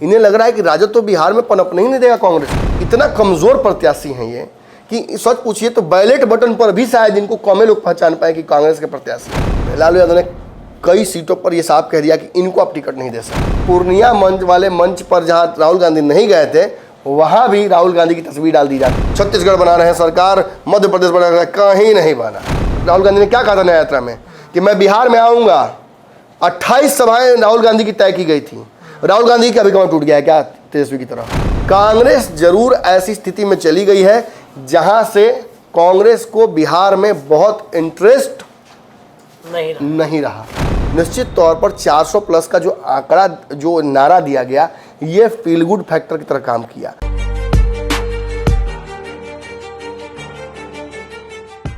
इन्हें लग रहा है कि राजद तो बिहार में पनपने ही नहीं देगा कांग्रेस। इतना कमजोर प्रत्याशी हैं ये कि सच पूछिए तो बैलेट बटन पर भी शायद इनको कम लोग पहचान पाए कि कांग्रेस के प्रत्याशी हैं। लालू यादव ने कई सीटों पर यह साफ कह दिया कि इनको आप टिकट नहीं दे सकते। पूर्णिया मंच वाले मंच पर जहां राहुल गांधी नहीं गए थे वहां भी राहुल गांधी की तस्वीर डाल दी जाती। छत्तीसगढ़ बना रहे हैं सरकार, मध्य प्रदेश बना रहे हैं, कहीं नहीं बना। राहुल गांधी ने क्या कहा था न्याय यात्रा में कि मैं बिहार में आऊंगा। 28 सभाएं राहुल गांधी की तय की गई थी। राहुल गांधी का अभिगमन टूट गया है क्या तेजस्वी की तरह? कांग्रेस जरूर ऐसी स्थिति में चली गई है जहां से कांग्रेस को बिहार में बहुत इंटरेस्ट नहीं रहा। निश्चित तौर पर 400 प्लस का जो आंकड़ा, जो नारा दिया गया, ये फील गुड फैक्टर की तरह काम किया।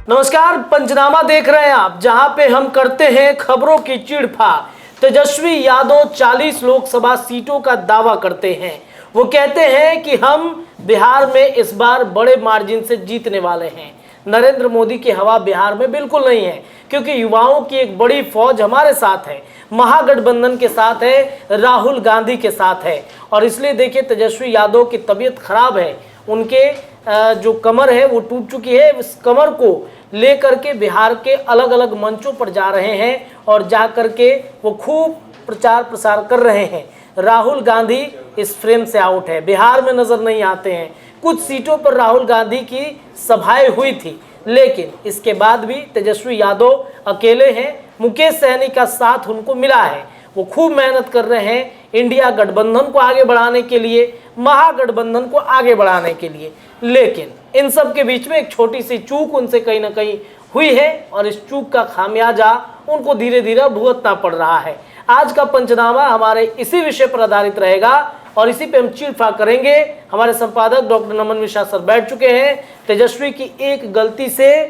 नमस्कार, पंचनामा देख रहे हैं आप, जहां पे हम करते हैं खबरों की चीड़-फाड़। तेजस्वी यादव 40 लोकसभा सीटों का दावा करते हैं। वो कहते हैं कि हम बिहार में इस बार बड़े मार्जिन से जीतने वाले हैं। नरेंद्र मोदी की हवा बिहार में बिल्कुल नहीं है, क्योंकि युवाओं की एक बड़ी फौज हमारे साथ है, महागठबंधन के साथ है, राहुल गांधी के साथ है। और इसलिए देखिए, तेजस्वी यादव की तबीयत खराब है, उनके जो कमर है वो टूट चुकी है। इस कमर को लेकर के बिहार के अलग अलग मंचों पर जा रहे हैं और जा कर के वो खूब प्रचार प्रसार कर रहे हैं। राहुल गांधी इस फ्रेम से आउट है, बिहार में नजर नहीं आते हैं। कुछ सीटों पर राहुल गांधी की सभाएं हुई थी, लेकिन इसके बाद भी तेजस्वी यादव अकेले हैं। मुकेश सहनी का साथ उनको मिला है। वो खूब मेहनत कर रहे हैं इंडिया गठबंधन को आगे बढ़ाने के लिए, महागठबंधन को आगे बढ़ाने के लिए। लेकिन इन सब के बीच में एक छोटी सी चूक उनसे कहीं ना कहीं हुई है और इस चूक का खामियाजा उनको धीरे धीरे भुगतना पड़ रहा है। आज का पंचनामा हमारे इसी विषय पर आधारित रहेगा और इसी पे हम चीड़-फाड़ करेंगे। हमारे संपादक डॉक्टर नमन मिश्रा सर बैठ चुके हैं। तेजस्वी की एक गलती से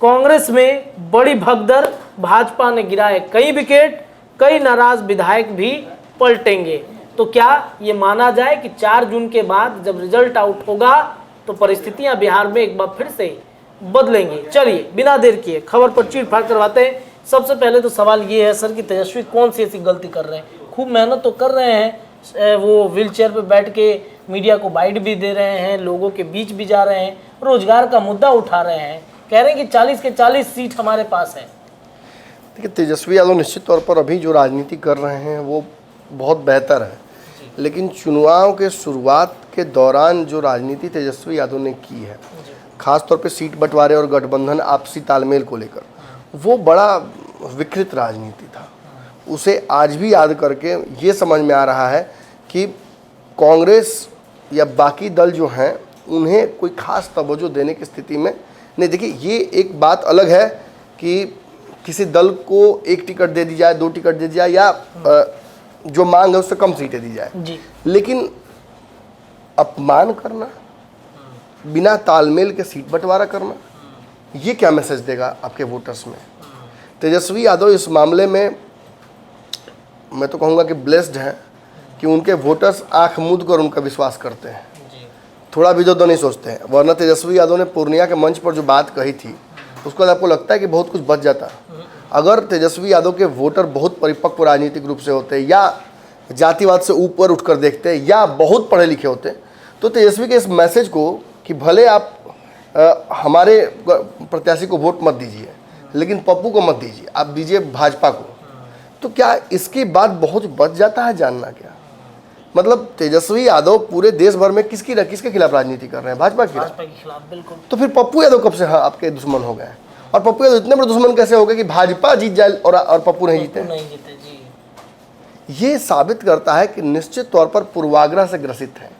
कांग्रेस में बड़ी भगदड़, भाजपा ने गिराए कई विकेट, कई नाराज विधायक भी पलटेंगे। तो क्या ये माना जाए कि 4 जून के बाद जब रिजल्ट आउट होगा तो परिस्थितियां बिहार में एक बार फिर से बदलेंगी? चलिए बिना देर किए खबर पर चीड़-फाड़ करवाते हैं। सबसे पहले तो सवाल ये है सर कि तेजस्वी कौन सी ऐसी गलती कर रहे हैं? खूब मेहनत तो कर रहे हैं, वो व्हील चेयर पर बैठ के मीडिया को बाइट भी दे रहे हैं, लोगों के बीच भी जा रहे हैं, रोजगार का मुद्दा उठा रहे हैं, कह रहे हैं कि 40 के 40 सीट हमारे पास है। देखिए, तेजस्वी यादव निश्चित तौर पर अभी जो राजनीति कर रहे हैं वो बहुत बेहतर है, लेकिन चुनाव के शुरुआत के दौरान जो राजनीति तेजस्वी यादव ने की है, खासतौर पे सीट बंटवारे और गठबंधन आपसी तालमेल को लेकर, वो बड़ा विकृत राजनीति था। उसे आज भी याद करके ये समझ में आ रहा है कि कांग्रेस या बाकी दल जो हैं उन्हें कोई खास तवज्जो देने की स्थिति में नहीं। देखिए, ये एक बात अलग है कि किसी दल को 1 टिकट दे दी जाए, 2 टिकट दे दी जाए, या जो मांग है उससे कम सीटें दी जाए, लेकिन अपमान करना, बिना तालमेल के सीट बंटवारा करना, ये क्या मैसेज देगा आपके वोटर्स में? तेजस्वी यादव इस मामले में मैं तो कहूँगा कि ब्लेस्ड हैं कि उनके वोटर्स आंख मूंद कर उनका विश्वास करते हैं, थोड़ा भी जो नहीं सोचते हैं। वरना तेजस्वी यादव ने पूर्णिया के मंच पर जो बात कही थी उसको आपको लगता है कि बहुत कुछ बच जाता? अगर तेजस्वी यादव के वोटर बहुत परिपक्व राजनीतिक रूप से होते या जातिवाद से ऊपर उठकर देखते या बहुत पढ़े लिखे होते तो तेजस्वी के इस मैसेज को कि भले आप हमारे प्रत्याशी को वोट मत दीजिए लेकिन पप्पू को मत दीजिए, आप दीजिए भाजपा को, तो क्या इसके बाद बहुत बच जाता है? जानना क्या मतलब, तेजस्वी यादव पूरे देश भर में किसके खिलाफ राजनीति कर रहे हैं? भाजपा के खिलाफ। बिल्कुल। तो फिर पप्पू यादव कब से आपके दुश्मन हो गए? और पप्पू यादव इतने बड़े दुश्मन कैसे हो गए कि भाजपा जीत जाए और पप्पू नहीं जीते जी। ये साबित करता है कि निश्चित तौर पर पूर्वाग्रह से ग्रसित हैं,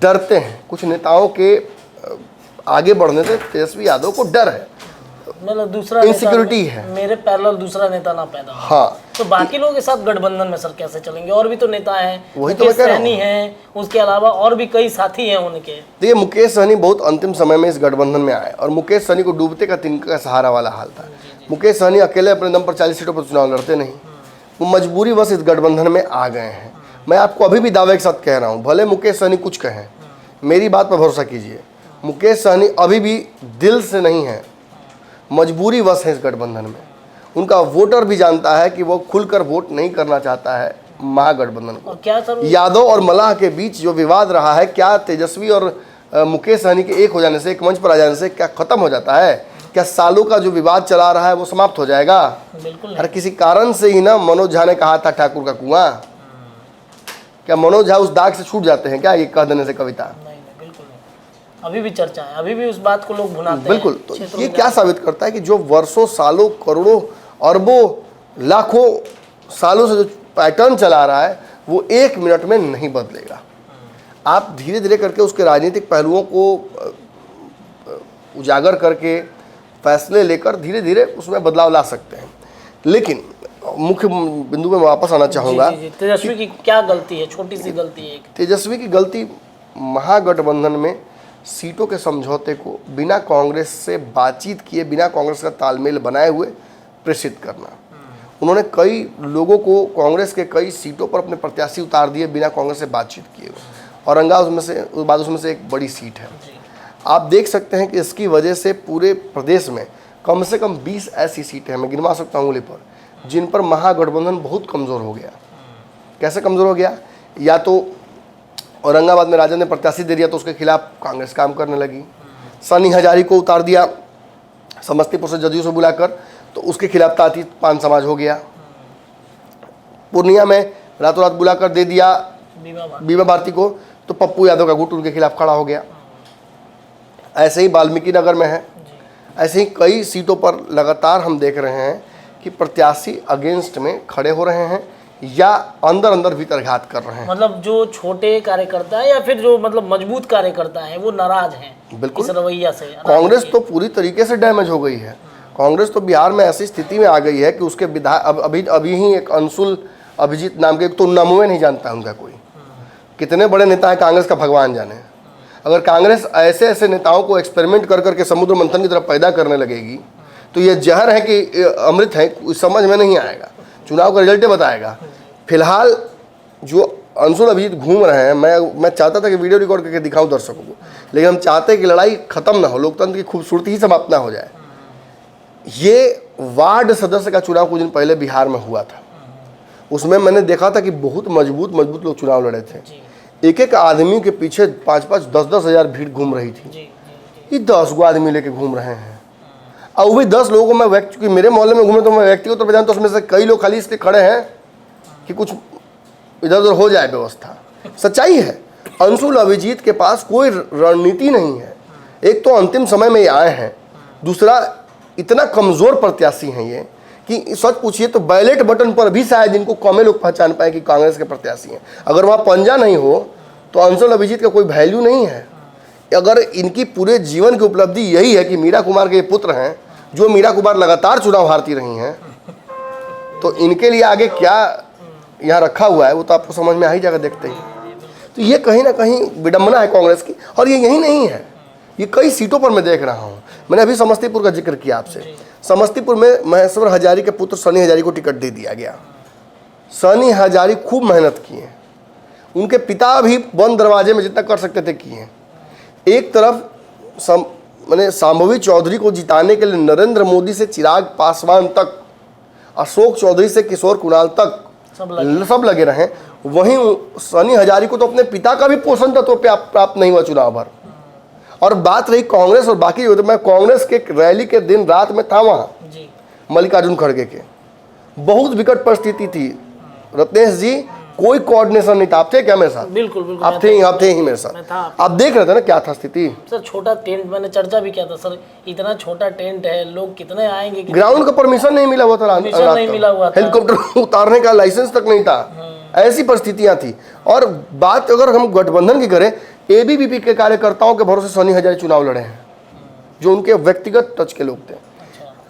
डरते हैं। कुछ नेताओं के आगे बढ़ने से तेजस्वी यादव को डर है, मतलब दूसरा इनसिक्योरिटी है, मेरे पैरेलल दूसरा नेता ना पैदा हो। हाँ, तो बाकी लोगों के साथ गठबंधन में सर कैसे चलेंगे? और भी तो नेता हैं, वही तो मैं कह रहा हूं। हैं, उसके अलावा और भी कई साथी हैं उनके। देखिए, मुकेश सहनी बहुत अंतिम समय में इस गठबंधन में आए और मुकेश सहनी को डूबते का तिनका का सहारा वाला हाल था। मुकेश सहनी अकेले अपने दम पर 40 सीटों पर चुनाव लड़ते नहीं, वो मजबूरी बस इस गठबंधन में आ गए हैं। मैं आपको अभी भी दावे के साथ कह रहा हूँ, भले मुकेश सहनी कुछ कहें, मेरी बात पर भरोसा कीजिए, मुकेश सहनी अभी भी दिल से नहीं है, मजबूरी वश है इस गठबंधन में। उनका वोटर भी जानता है कि वो खुलकर वोट नहीं करना चाहता है महागठबंधन को। और क्या सर यादव और मल्लाह के बीच जो विवाद रहा है, क्या तेजस्वी और मुकेश सहनी के एक हो जाने से, एक मंच पर आ जाने से क्या खत्म हो जाता है? क्या सालों का जो विवाद चला रहा है वो समाप्त हो जाएगा? बिल्कुल अरे किसी कारण से ही ना मनोज झा ने कहा था ठाकुर का कुआं। क्या मनोज झा उस दाग से छूट जाते हैं क्या ये कह देने से कविता? नहीं, बिल्कुल नहीं। अभी भी चर्चा है, अभी भी उस बात को लोग भुनाते हैं। बिल्कुल। तो ये क्या साबित करता है कि जो वर्षों सालों करोड़ों अरबों लाखों सालों से जो पैटर्न चला रहा है वो 1 मिनट में नहीं बदलेगा। आप धीरे धीरे करके उसके राजनीतिक पहलुओं को उजागर करके फैसले लेकर धीरे धीरे उसमें बदलाव ला सकते हैं। लेकिन मुख्य बिंदु में मैं वापस आना चाहूँगा। जी, तेजस्वी की क्या गलती है? छोटी सी गलती है। तेजस्वी की गलती महागठबंधन में सीटों के समझौते को बिना कांग्रेस से बातचीत किए, बिना कांग्रेस का तालमेल बनाए हुए प्रेषित करना। उन्होंने कई लोगों को कांग्रेस के कई सीटों पर अपने प्रत्याशी उतार दिए बिना कांग्रेस से बातचीत किए हुए। औरंगाबाद उसमें से एक बड़ी सीट है। आप देख सकते हैं कि इसकी वजह से पूरे प्रदेश में कम से कम 20 ऐसी सीटें हैं, मैं गिनवा सकता हूँ उंगली पर, जिन पर महागठबंधन बहुत कमज़ोर हो गया। कैसे कमज़ोर हो गया? या तो औरंगाबाद में राजद ने प्रत्याशी दे दिया तो उसके खिलाफ कांग्रेस काम करने लगी। सनी हजारी को उतार दिया समस्तीपुर से जदयू से बुलाकर, तो उसके खिलाफ ताती पान समाज हो गया। पूर्णिया में रातों रात बुलाकर दे दिया बीमा भारती को, तो पप्पू यादव का गुट उनके खिलाफ खड़ा हो गया। ऐसे ही वाल्मीकि नगर में है। ऐसे ही कई सीटों पर लगातार हम देख रहे हैं कि प्रत्याशी अगेंस्ट में खड़े हो रहे हैं या अंदर अंदर भीतर घात कर रहे हैं। मतलब जो छोटे कार्यकर्ता है या फिर जो मतलब मजबूत कार्यकर्ता है वो नाराज हैं बिल्कुल इस रवैया से। कांग्रेस तो पूरी तरीके से डैमेज हो गई है। कांग्रेस तो बिहार में ऐसी स्थिति में आ गई है कि उसके विधायक अभी ही एक अंशुल अभिजीत नाम के, एक तो नाम में नहीं जानता उनका कोई, कितने बड़े नेता है कांग्रेस का भगवान जाने। अगर कांग्रेस ऐसे ऐसे नेताओं को एक्सपेरिमेंट कर करके समुद्र मंथन की तरफ पैदा करने लगेगी तो ये जहर है कि अमृत है, समझ में नहीं आएगा। चुनाव का रिजल्ट बताएगा। फिलहाल जो अंशुल अभिजीत घूम रहे हैं, मैं चाहता था कि वीडियो रिकॉर्ड करके दिखाऊं दर्शकों को, लेकिन हम चाहते हैं कि लड़ाई खत्म ना हो, लोकतंत्र की खूबसूरती ही समाप्त ना हो जाए। ये वार्ड सदस्य का चुनाव कुछ दिन पहले बिहार में हुआ था। उसमें मैंने देखा था कि बहुत मजबूत लोग चुनाव लड़े थे। एक एक आदमी के पीछे 5-5, 10-10 हज़ार भीड़ घूम रही थी। ये 10 गो आदमी लेके घूम रहे हैं। और वो भी 10 लोगों को मैं क्योंकि मेरे मोहल्ले में घूमे तो मैं व्यक्तिगत तौर पर जानता हूँ, उसमें से कई लोग खाली इसलिए खड़े हैं कि कुछ इधर उधर हो जाए व्यवस्था। सच्चाई है, अंशुल अभिजीत के पास कोई रणनीति नहीं है। एक तो अंतिम समय में ये आए हैं, दूसरा इतना कमज़ोर प्रत्याशी हैं ये कि सच पूछिए तो बैलेट बटन पर भी शायद इनको कम लोग पहचान पाए कि कांग्रेस के प्रत्याशी हैं। अगर वहाँ पंजा नहीं हो तो अंशुल अभिजीत का कोई वैल्यू नहीं है। अगर इनकी पूरे जीवन की उपलब्धि यही है कि मीरा कुमार के ये पुत्र हैं, जो मीरा कुमार लगातार चुनाव हारती रही हैं, तो इनके लिए आगे क्या यहाँ रखा हुआ है वो तो आपको समझ में आ ही जाएगा देखते ही। तो ये कहीं ना कहीं विडंबना है कांग्रेस की। और ये यही नहीं है, ये कई सीटों पर मैं देख रहा हूँ। मैंने अभी समस्तीपुर का जिक्र किया आपसे। समस्तीपुर में महेश्वर हजारी के पुत्र सनी हजारी को टिकट दे दिया गया। सनी हजारी खूब मेहनत किए, उनके पिता भी बंद दरवाजे में जितना कर सकते थे किए। एक तरफ मैंने शांभवी चौधरी को जिताने के लिए नरेंद्र मोदी से चिराग पासवान तक, अशोक चौधरी से किशोर कुणाल तक सब लगे रहे। वहीं सनी हजारी को तो अपने पिता का भी पोषण तत्व प्राप्त नहीं हुआ चुनाव भर। और बात रही कांग्रेस और बाकी, तो मैं कांग्रेस के रैली के दिन रात में था वहाँ मल्लिकार्जुन खड़गे के, बहुत विकट परिस्थिति थी रत्नेश जी, कोई कोऑर्डिनेशन नहीं था। आप थे क्या मेरे साथ? बिल्कुल आप थे ही मेरे साथ। आप देख रहे थे ना क्या था स्थिति। सर छोटा टेंट, मैंने चर्चा भी किया था सर, इतना छोटा टेंट है, लोग कितने आएंगे? ग्राउंड का परमिशन नहीं मिला हुआ था, नहीं मिला हुआ था, हेलीकॉप्टर उतारने का लाइसेंस तक नहीं था। ऐसी परिस्थितियां थी। और बात अगर हम गठबंधन की करें, एबीवीपी के कार्यकर्ताओं के भरोसे सनी हजारी चुनाव लड़े हैं, जो उनके व्यक्तिगत टच के लोग थे।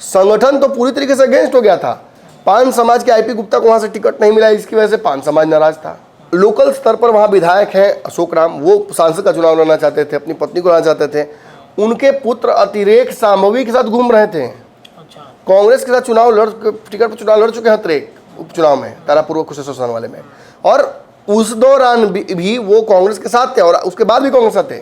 संगठन तो पूरी तरीके से अगेंस्ट हो गया था। पान समाज के आईपी गुप्ता को वहां से टिकट नहीं मिला, इसकी वजह से पान समाज नाराज था। लोकल स्तर पर वहां विधायक हैं अशोक राम, वो सांसद का चुनाव लड़ना चाहते थे, अपनी पत्नी को लाना चाहते थे। उनके पुत्र अतिरेक शांभवी के साथ घूम रहे थे। कांग्रेस के साथ टिकट पर चुनाव लड़ चुके हैं अतिरेक उपचुनाव में, तारापुर कुशेश्वर वाले में। और उस दौरान भी वो कांग्रेस के साथ थे और उसके बाद भी कांग्रेस थे।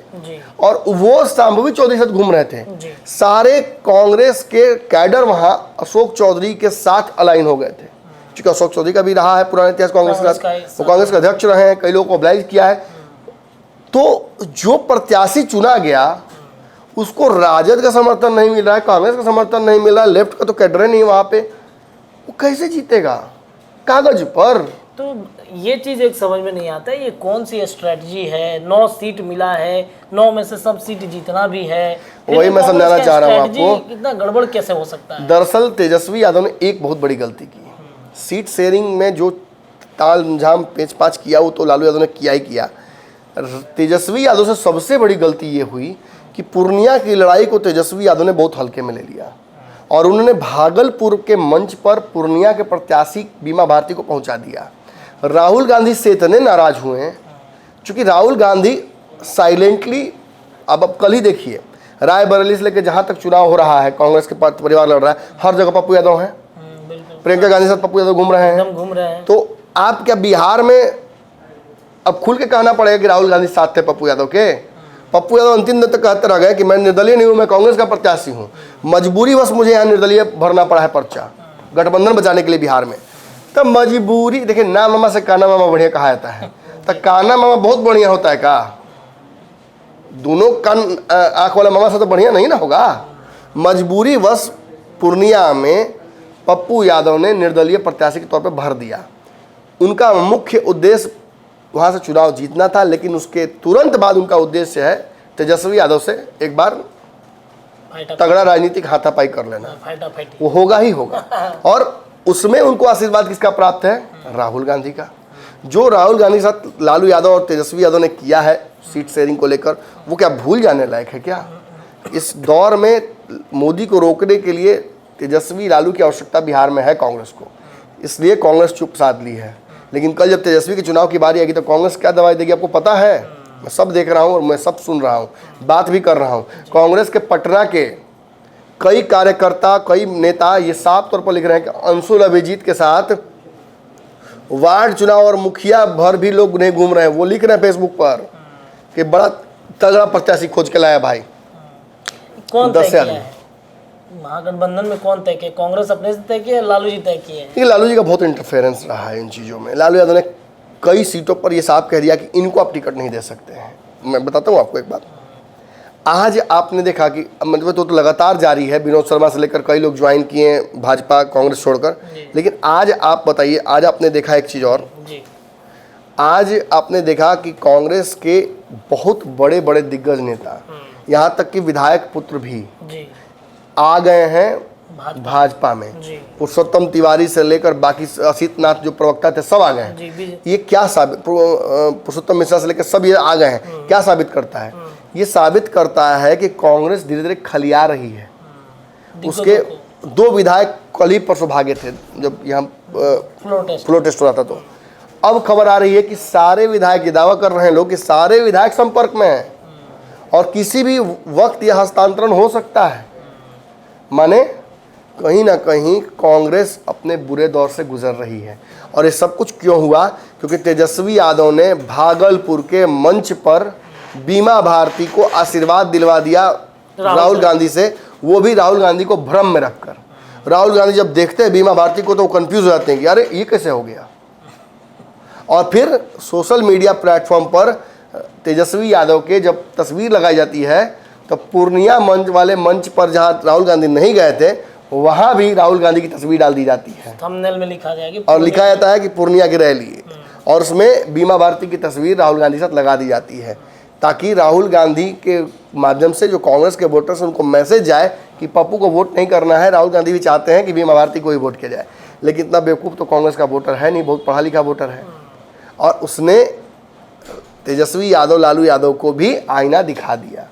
और वो शांभवी चौधरी के साथ घूम रहे थे। सारे कांग्रेस के कैडर वहां अशोक चौधरी के साथ अलाइन हो गए थे। चूंकि अशोक चौधरी का भी रहा है पुराना इतिहास कांग्रेस कांग्रेस का, का वो कांग्रेस के अध्यक्ष रहे हैं, कई लोगों को ऑब्लाइज किया है। तो जो प्रत्याशी चुना गया उसको राजद का समर्थन नहीं मिल रहा है, कांग्रेस का समर्थन नहीं मिल रहा है, लेफ्ट का तो कैडर नहीं वहां पे, वो कैसे जीतेगा कागज पर? तो ये चीज एक समझ में नहीं आता है, ये कौन सी स्ट्रेटजी है? 9 सीट मिला है, 9 में से सब सीट जीतना भी है, वही मैं समझाना चाह रहा हूँ आपको। कितना गड़बड़ कैसे हो सकता है? दरअसल तेजस्वी यादव ने एक बहुत बड़ी गलती की। सीट शेयरिंग में जो तामझाम पेच पाच किया वो तो लालू यादव ने किया ही किया। तेजस्वी यादव से सबसे बड़ी गलती ये हुई कि पूर्णिया की लड़ाई को तेजस्वी यादव ने बहुत हल्के में ले लिया और उन्होंने भागलपुर के मंच पर पूर्णिया के प्रत्याशी बीमा भारती को पहुंचा दिया। राहुल गांधी से इतने नाराज हुए हैं, चूंकि राहुल गांधी साइलेंटली, अब कल ही देखिए रायबरेली से लेकर जहां तक चुनाव हो रहा है, कांग्रेस के परिवार लड़ रहा है, हर जगह पप्पू यादव हैं, प्रियंका गांधी साथ पप्पू यादव घूम रहे हैं। तो आप क्या बिहार में अब खुल के कहना पड़ेगा कि राहुल गांधी साथ थे पप्पू यादव के? पप्पू यादव अंतिम दिन तक कहते रह गए कि मैं निर्दलीय नहीं हूं, मैं कांग्रेस का प्रत्याशी हूं, मजबूरी बस मुझे यहाँ निर्दलीय भरना पड़ा है पर्चा गठबंधन बचाने के लिए बिहार में। तब मजबूरी, देखिए ना मामा से काना मामा बढ़िया कहा जाता है, तो काना मामा बहुत बढ़िया होता है का? दोनों कान आंख वाला मामा से तो बढ़िया नहीं ना होगा। मजबूरी बस पूर्णिया में पप्पू यादव ने निर्दलीय प्रत्याशी के तौर पर भर दिया। उनका मुख्य उद्देश्य वहाँ से चुनाव जीतना था, लेकिन उसके तुरंत बाद उनका उद्देश्य है तेजस्वी यादव से एक बार तगड़ा राजनीतिक हाथापाई कर लेना। वो होगा ही होगा। और उसमें उनको आशीर्वाद किसका प्राप्त है? राहुल गांधी का। जो राहुल गांधी के साथ लालू यादव और तेजस्वी यादव ने किया है सीट शेयरिंग को लेकर, वो क्या भूल जाने लायक है क्या? इस दौर में मोदी को रोकने के लिए तेजस्वी लालू की आवश्यकता बिहार में है कांग्रेस को, इसलिए कांग्रेस चुप साध ली है। लेकिन कल जब तेजस्वी के चुनाव की बारी आएगी तो कांग्रेस क्या दवाई देगी आपको पता है? मैं सब देख रहा हूँ और मैं सब सुन रहा हूँ, बात भी कर रहा हूँ। कांग्रेस के पटना के कई कार्यकर्ता, कई नेता ये साफ तौर पर लिख रहे हैं कि अंशुल अभिजीत के साथ वार्ड चुनाव और मुखिया भर भी लोग नहीं घूम रहे हैं। वो लिख रहे हैं फेसबुक पर कि बड़ा तगड़ा प्रत्याशी खोज के लाया भाई। कौन तय किया है? महागठबंधन में कौन तय किया? कांग्रेस अपने से तय किया, लालू जी तय किए? ये लालू जी का बहुत इंटरफेरेंस रहा है इन चीज़ों में। लालू यादव ने कई सीटों पर ये साफ कह दिया कि इनको आप टिकट नहीं दे सकते हैं। मैं बताता हूँ आपको एक बात। आज आपने देखा कि मतलब तो लगातार जारी है, विनोद शर्मा से लेकर कई लोग ज्वाइन किए हैं भाजपा कांग्रेस छोड़कर। लेकिन आज आप बताइए, आज आपने देखा एक चीज़ और, आज आपने देखा कि कांग्रेस के बहुत बड़े बड़े दिग्गज नेता, यहाँ तक कि विधायक पुत्र भी आ गए हैं भाजपा में। पुरुषोत्तम तिवारी से लेकर बाकी असित नाथ जो प्रवक्ता थे सब आ गए हैं। ये क्या साबित, पुरुषोत्तम मिश्रा से लेकर सब ये आ गए हैं, क्या साबित करता है? ये साबित करता है कि कांग्रेस धीरे धीरे खलिया रही है। उसके 2 विधायक कल ही परसों भागे थे जब यहाँ फ्लो टेस्ट हो रहा था। तो अब खबर आ रही है कि सारे विधायक, ये दावा कर रहे हैं लोग कि सारे विधायक संपर्क में हैं और किसी भी वक्त यह हस्तांतरण हो सकता है। माने कहीं ना कहीं कांग्रेस अपने बुरे दौर से गुजर रही है। और ये सब कुछ क्यों हुआ? क्योंकि तेजस्वी यादव ने भागलपुर के मंच पर बीमा भारती को आशीर्वाद दिलवा दिया राहुल गांधी से, वो भी राहुल गांधी को भ्रम में रखकर। राहुल गांधी जब देखते हैं बीमा भारती को तो कंफ्यूज हो जाते हैं कि अरे ये कैसे हो गया। और फिर सोशल मीडिया प्लेटफॉर्म पर तेजस्वी यादव के जब तस्वीर लगाई जाती है तो पूर्णिया मंच वाले मंच पर जहां राहुल गांधी नहीं गए थे वहां भी राहुल गांधी की तस्वीर डाल दी जाती है, थंबनेल में लिखा जाएगी और लिखा जाता है कि पूर्णिया की रैली, और उसमें बीमा भारती की तस्वीर राहुल गांधी के साथ लगा दी जाती है, ताकि राहुल गांधी के माध्यम से जो कांग्रेस के वोटर्स हैं उनको मैसेज जाए कि पप्पू को वोट नहीं करना है। राहुल गांधी भी चाहते हैं कि बीमा भारती को ही वोट किया जाए, लेकिन इतना बेवकूफ़ तो कांग्रेस का वोटर है नहीं, बहुत पढ़ा लिखा वोटर है। और उसने तेजस्वी यादव, लालू यादव को भी आईना दिखा दिया।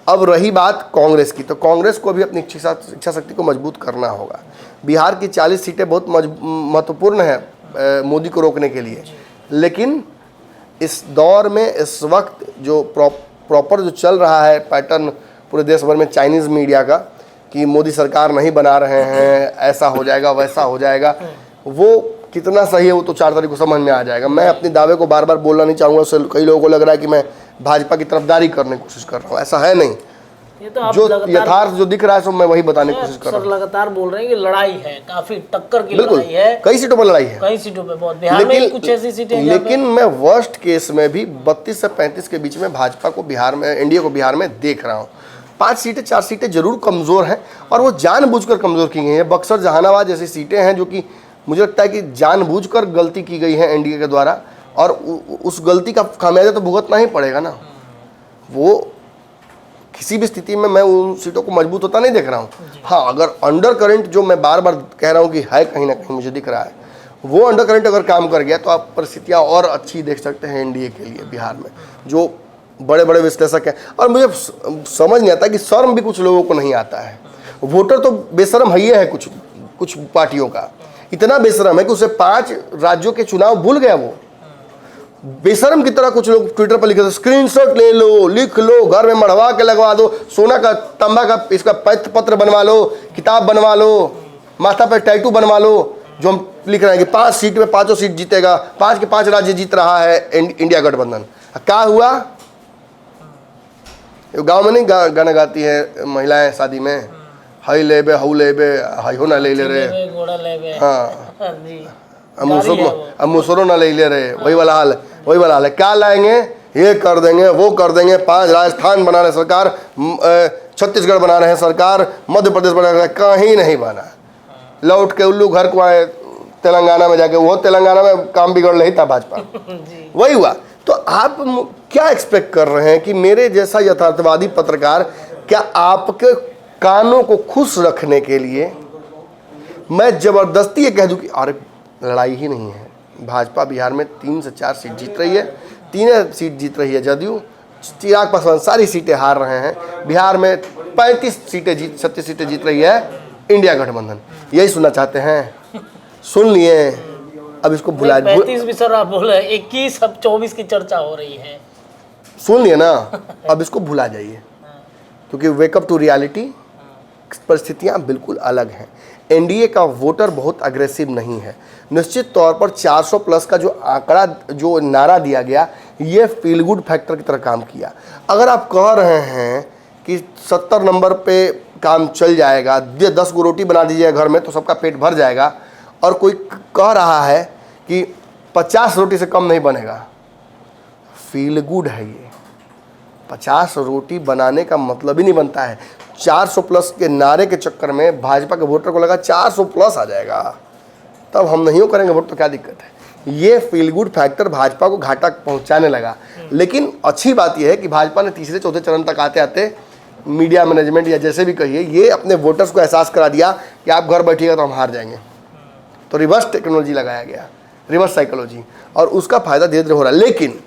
अब रही बात कांग्रेस की, तो कांग्रेस को भी अपनी इच्छा शक्ति को मजबूत करना होगा। बिहार की 40 सीटें बहुत महत्वपूर्ण है मोदी को रोकने के लिए, लेकिन इस दौर में इस वक्त जो प्रॉपर जो चल रहा है पैटर्न पूरे देश भर में चाइनीज़ मीडिया का कि मोदी सरकार नहीं बना रहे हैं, ऐसा हो जाएगा वैसा हो जाएगा, वो कितना सही है वो तो 4 तारीख को समझ में आ जाएगा। मैं अपने दावे को बार बार बोलना नहीं चाहूँगा, उससे कई लोगों को लग रहा है कि मैं भाजपा की तरफदारी करने की कोशिश कर रहा हूँ, ऐसा है नहीं। ये तो आप जो लगातार यथार्थ जो दिख रहा है, सो मैं वही बताने की कोशिश कर रहा सर लगातार बोल रहे हैं कि लड़ाई है, काफी टक्कर की हूँ। बिल्कुल, लड़ाई है, कई सीटों पर लड़ाई है, कई सीटों पे बहुत। बिहार में कुछ ऐसी सीटें हैं जहाँ पे- लेकिन मैं वर्स्ट केस में भी 32 से 35 के बीच में भाजपा को बिहार में, एनडीए को बिहार में देख रहा हूँ। 5 सीटें 4 सीटें जरूर कमजोर हैं, और वो जानबूझकर कमजोर की गई हैं। बक्सर जहानाबाद जैसी सीटें हैं जो कि मुझे लगता है कि जानबूझकर गलती की गई है एनडीए के द्वारा, और उस गलती का खामियाजा तो भुगतना ही पड़ेगा ना। वो किसी भी स्थिति में मैं उन सीटों को मजबूत होता नहीं देख रहा हूँ। हाँ, अगर अंडर करंट जो मैं बार बार कह रहा हूँ कि है कहीं ना कहीं मुझे दिख रहा है, वो अंडर करंट अगर काम कर गया तो आप परिस्थितियाँ और अच्छी देख सकते हैं एनडीए के लिए बिहार में, जो बड़े बड़े विश्लेषक हैं। और मुझे समझ नहीं आता कि शर्म भी कुछ लोगों को नहीं आता है। वोटर तो बेशरम ही है, कुछ पार्टियों का इतना बेशरम है कि उसे 5 राज्यों के चुनाव भूल गया। वो बेशरम की तरह कुछ लोग ट्विटर पर लिखे थे, स्क्रीनशॉट ले लो, लिख लो, घर में मढ़वा के लगवा दो, सोना का तांबा का इसका पत्र बनवा लो, किताब बनवा लो, माथा पर टैटू बनवा लो, जो हम लिख रहे हैं कि 5 सीट में 5 सीट जीतेगा, 5 के 5 राज्य जीत रहा है इंडिया गठबंधन। क्या हुआ? गांव में नहीं गाना गाती है महिलाएं शादी में, हई लेबे हऊ लेबे हई हो ना ले ले रे, हाँ अब मुसरो ना ले ले रहे, वही वाला हाल है, वही वाला हाल है। क्या लाएंगे? ये कर देंगे, वो कर देंगे, 5 राजस्थान बना रहे सरकार, छत्तीसगढ़ बना रहे हैं सरकार, मध्य प्रदेश बना रहे हैं, कहीं नहीं बना। लौट के उल्लू घर को आए तेलंगाना में जाके, वो तेलंगाना में काम बिगड़ रही था भाजपा वही हुआ। तो आप क्या एक्सपेक्ट कर रहे हैं कि मेरे जैसा यथार्थवादी पत्रकार, क्या आपके कानों को खुश रखने के लिए मैं जबरदस्ती ये कह दूं कि अरे लड़ाई ही नहीं है, भाजपा बिहार में 3 से 4 सीट जीत रही है, 3 सीट जीत रही है जदयू, चिराग पासवान सारी सीटें हार रहे हैं, बिहार में 36 सीटें जीत रही है इंडिया गठबंधन। यही सुनना चाहते हैं? सुन लिए, अब इसको भुला 35 भी सर आप बोल रहे हैं, 21 अब 24 की चर्चा हो रही है। सुन लिए ना, अब इसको भुला जाइए, क्योंकि वेकअप टू रियलिटी, परिस्थितियां बिल्कुल अलग हैं। एनडीए का वोटर बहुत अग्रेसिव नहीं है। निश्चित तौर पर 400 प्लस का जो आंकड़ा, जो नारा दिया गया, ये फील गुड फैक्टर की तरह काम किया। अगर आप कह रहे हैं कि 70 नंबर पे काम चल जाएगा, 10 गो रोटी बना दीजिएगा घर में तो सबका पेट भर जाएगा, और कोई कह रहा है कि 50 रोटी से कम नहीं बनेगा, फील गुड है ये। 50 रोटी बनाने का मतलब ही नहीं बनता है। 400 प्लस के नारे के चक्कर में भाजपा के वोटर को लगा 400 प्लस आ जाएगा, तब हम नहीं करेंगे वोट, तो क्या दिक्कत है? ये फील गुड फैक्टर भाजपा को घाटा पहुंचाने लगा। लेकिन अच्छी बात यह है कि भाजपा ने तीसरे चौथे चरण तक आते आते मीडिया मैनेजमेंट या जैसे भी कहिए, ये अपने वोटर्स को एहसास करा दिया कि आप घर बैठिएगा तो हम हार जाएंगे। तो रिवर्स टेक्नोलॉजी लगाया गया, रिवर्स साइकोलॉजी, और उसका फायदा धीरे धीरे हो रहा है। लेकिन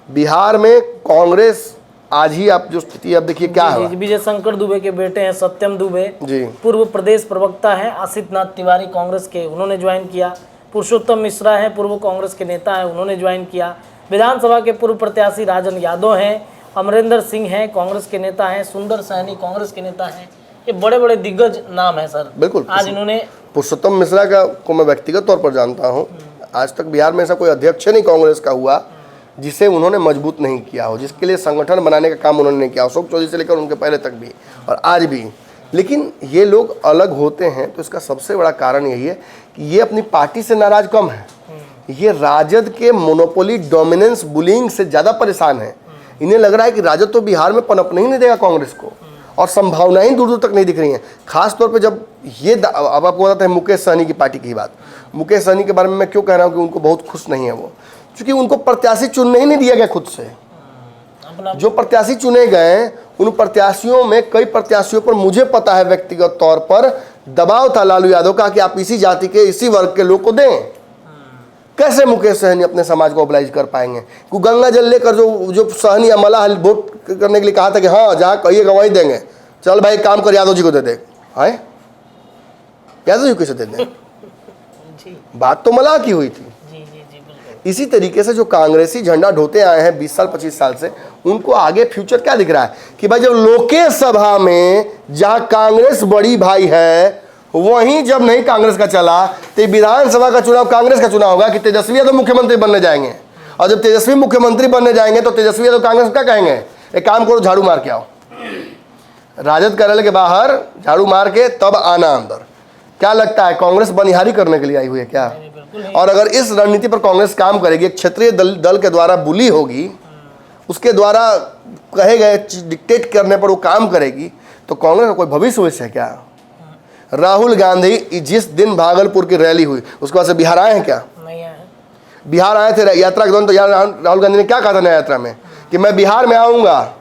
बिहार में कांग्रेस आज ही आप जो स्थिति अब देखिए क्या है। विजय शंकर दुबे के बेटे हैं सत्यम दुबे जी, पूर्व प्रदेश प्रवक्ता हैं। आसित नाथ तिवारी कांग्रेस के, उन्होंने ज्वाइन किया। पुरुषोत्तम मिश्रा हैं, पूर्व कांग्रेस के नेता हैं, उन्होंने ज्वाइन किया। विधानसभा के पूर्व प्रत्याशी राजन यादव हैं। अमरिंदर सिंह हैं, कांग्रेस के नेता हैं। सुंदर सैनी कांग्रेस के नेता हैं। ये बड़े बड़े दिग्गज नाम है सर। बिल्कुल। आज इन्होंने, पुरुषोत्तम मिश्रा का को मैं व्यक्तिगत तौर पर जानता हूँ। आज तक बिहार में ऐसा कोई अध्यक्ष नहीं कांग्रेस का हुआ जिसे उन्होंने मजबूत नहीं किया हो, जिसके लिए संगठन बनाने का काम उन्होंने नहीं किया। अशोक चौधरी से लेकर उनके पहले तक भी और आज भी। लेकिन ये लोग अलग होते हैं तो इसका सबसे बड़ा कारण यही है कि ये अपनी पार्टी से नाराज कम है। ये राजद के मोनोपोली डोमिनेंस बुलिंग से ज़्यादा परेशान है। इन्हें लग रहा है कि राजद तो बिहार में पनपने ही नहीं देगा कांग्रेस को, और संभावनाएं दूर दूर तक नहीं दिख रही हैं। खास तौर पे जब ये अब आपको बताते हैं मुकेश सहनी की पार्टी की बात। मुकेश सहनी के बारे में मैं क्यों कह रहा हूँ कि उनको बहुत खुश नहीं है वो, क्योंकि उनको प्रत्याशी चुनने ही नहीं दिया गया खुद से। जो प्रत्याशी चुने गए उन प्रत्याशियों में कई प्रत्याशियों पर मुझे पता है व्यक्तिगत तौर पर दबाव था लालू यादव का कि आप इसी जाति के इसी वर्ग के लोग को दें। कैसे मुकेश सहनी अपने समाज को मोबिलाइज कर पाएंगे? गंगा जल लेकर जो सहनी अमला वोट करने के लिए कहा था कि हाँ जहाँ कहिएगा वहीं देंगे, चल भाई काम कर यादव जी को दे दे। आए यादव जी कैसे दे दें? बात तो मला की हुई थी। इसी तरीके से जो कांग्रेसी झंडा ढोते आए हैं 20 साल 25 साल से, उनको आगे फ्यूचर क्या दिख रहा है कि भाई जब लोकेश सभा में जहां कांग्रेस बड़ी भाई है वहीं जब नहीं कांग्रेस का चला तो विधानसभा का चुनाव कांग्रेस का चुनाव होगा कि तेजस्वी यादव मुख्यमंत्री बनने जाएंगे। और जब तेजस्वी मुख्यमंत्री बनने जाएंगे तो तेजस्वी यादव कांग्रेस क्या कहेंगे? एक काम करो झाड़ू मार के आओ, राजद कार्यालय के बाहर झाड़ू मार के तब आना अंदर। क्या लगता है कांग्रेस बनिहारी करने के लिए आई हुई है क्या? और अगर इस रणनीति पर कांग्रेस काम करेगी, एक क्षेत्रीय दल के द्वारा बुली होगी, उसके द्वारा कहे गए डिक्टेट करने पर वो काम करेगी, तो कांग्रेस का कोई भविष्य है क्या? राहुल गांधी जिस दिन भागलपुर की रैली हुई उसके बाद से बिहार आए हैं क्या? नहीं आए। बिहार आए थे यात्रा के दौरान, तो राहुल गांधी ने क्या कहा था नया यात्रा में कि मैं बिहार में आऊंगा।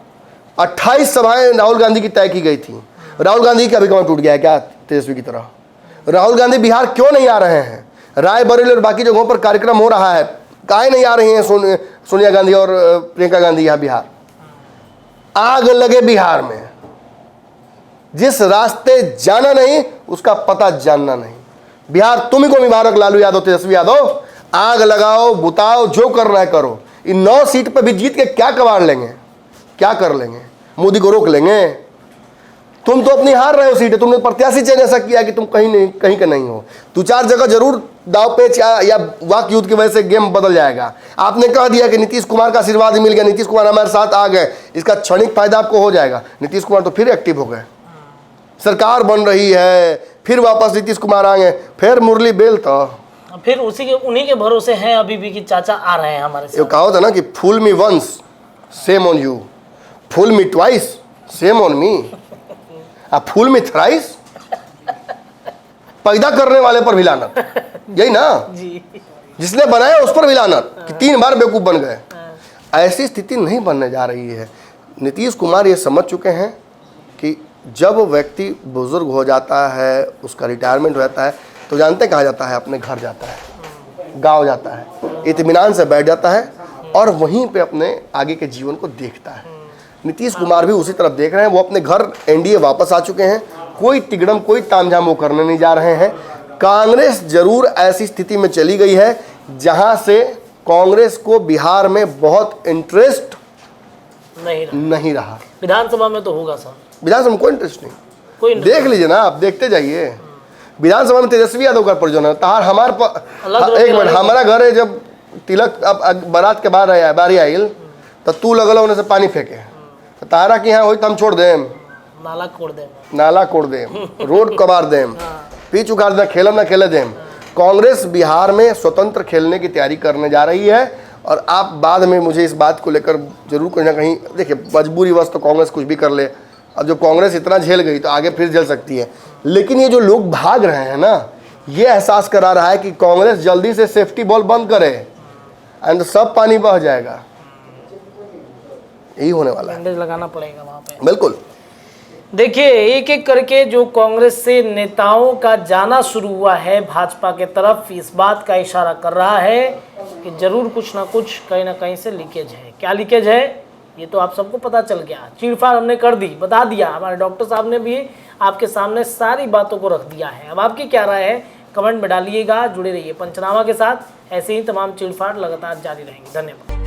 28 सभाएं राहुल गांधी की तय की गई थी। राहुल गांधी का भी कौन टूट गया है क्या तेजस्वी की तरह? राहुल गांधी बिहार क्यों नहीं आ रहे हैं? रायबरेली और बाकी जगहों पर कार्यक्रम हो रहा है, काहे नहीं आ रही हैं सोनिया गांधी और प्रियंका गांधी यहाँ बिहार? आग लगे बिहार में। जिस रास्ते जाना नहीं उसका पता जानना नहीं। बिहार तुम्ही को मुबारक लालू यादव, तेजस्वी यादव, आग लगाओ, बुताओ, जो करना है करो। इन 9 सीट पर भी जीत के क्या कबाड़ लेंगे, क्या कर लेंगे? मोदी को रोक लेंगे? तुम तो अपनी हार रहे हो सीटें। तुमने प्रत्याशी चयन ऐसा किया कि तुम कहीं का नहीं हो। 2-4 जगह जरूर दाव पेच या वाक युद्ध की वजह से गेम बदल जाएगा। आपने कह दिया कि नीतीश कुमार का आशीर्वाद मिल गया, नीतीश कुमार हमारे साथ आ गए, इसका क्षणिक फायदा आपको हो जाएगा। नीतीश कुमार तो फिर एक्टिव हो गए, सरकार बन रही है, फिर वापस नीतीश कुमार आ गए, फिर मुरली बेल तो फिर उन्हीं के भरोसे हैं अभी भी कि चाचा आ रहे हैं हमारे साथ। कहा होता ना कि fool me once shame on you, fool me twice shame on me, fool me thrice पैदा करने वाले पर भी लानत। यही ना जी। जिसने बनाया उस पर भी लानत कि 3 बार बेवकूफ बन गए। ऐसी स्थिति नहीं बनने जा रही है। नीतीश कुमार ये समझ चुके हैं कि जब व्यक्ति बुजुर्ग हो जाता है, उसका रिटायरमेंट हो जाता है, तो जानते कहा जाता है अपने घर जाता है, गांव जाता है, इत्मीनान से बैठ जाता है और वहीं पे अपने आगे के जीवन को देखता है। नीतीश कुमार भी उसी तरफ देख रहे हैं। वो अपने घर एनडीए वापस आ चुके हैं। कोई तिगड़म, कोई तामझाम वो करने नहीं जा रहे हैं। कांग्रेस जरूर ऐसी स्थिति में चली गई है जहां से कांग्रेस को बिहार में बहुत इंटरेस्ट नहीं रहा। विधानसभा में तो होगा सर, विधानसभा में कोई इंटरेस्ट नहीं। कोई देख लीजिए ना, आप देखते जाइए। विधानसभा में तेजस्वी यादव का प्रयोजन है। तार हमार एक मिनट, हमारा घर है, जब तिलक अब बारात के बाद बारी आयल तो तू लगल होने से पानी फेंके, तो तारा की यहाँ हो तो हम छोड़ देम, नाला कोड़ देम, रोड कबार देम, पिच उखाड़ दें, खेलम ना खेले देम। कांग्रेस बिहार में स्वतंत्र खेलने की तैयारी करने जा रही है। और आप बाद में मुझे इस बात को लेकर जरूर कहीं ना कहीं, देखिए मजबूरी वश तो कांग्रेस कुछ भी कर ले। अब जो कांग्रेस इतना झेल गई तो आगे फिर झेल सकती है। लेकिन ये जो लोग भाग रहे हैं ना, ये एहसास करा रहा है कि कांग्रेस जल्दी से सेफ्टी बॉल बंद करे एंड सब पानी बह जाएगा। यही होने वाला है, लगाना पड़ेगा वहां पे। बिल्कुल। देखिए, एक एक करके जो कांग्रेस से नेताओं का जाना शुरू हुआ है भाजपा के तरफ, इस बात का इशारा कर रहा है कि जरूर कुछ ना कुछ कहीं ना कहीं से लीकेज है। क्या लीकेज है ये तो आप सबको पता चल गया। चीरफाड़ हमने कर दी, बता दिया। हमारे डॉक्टर साहब ने भी आपके सामने सारी बातों को रख दिया है। अब आपकी क्या राय है कमेंट में डालिएगा। जुड़े रहिए पंचनामा के साथ। ऐसे ही तमाम चीरफाड़ लगातार जारी रहेंगी। धन्यवाद।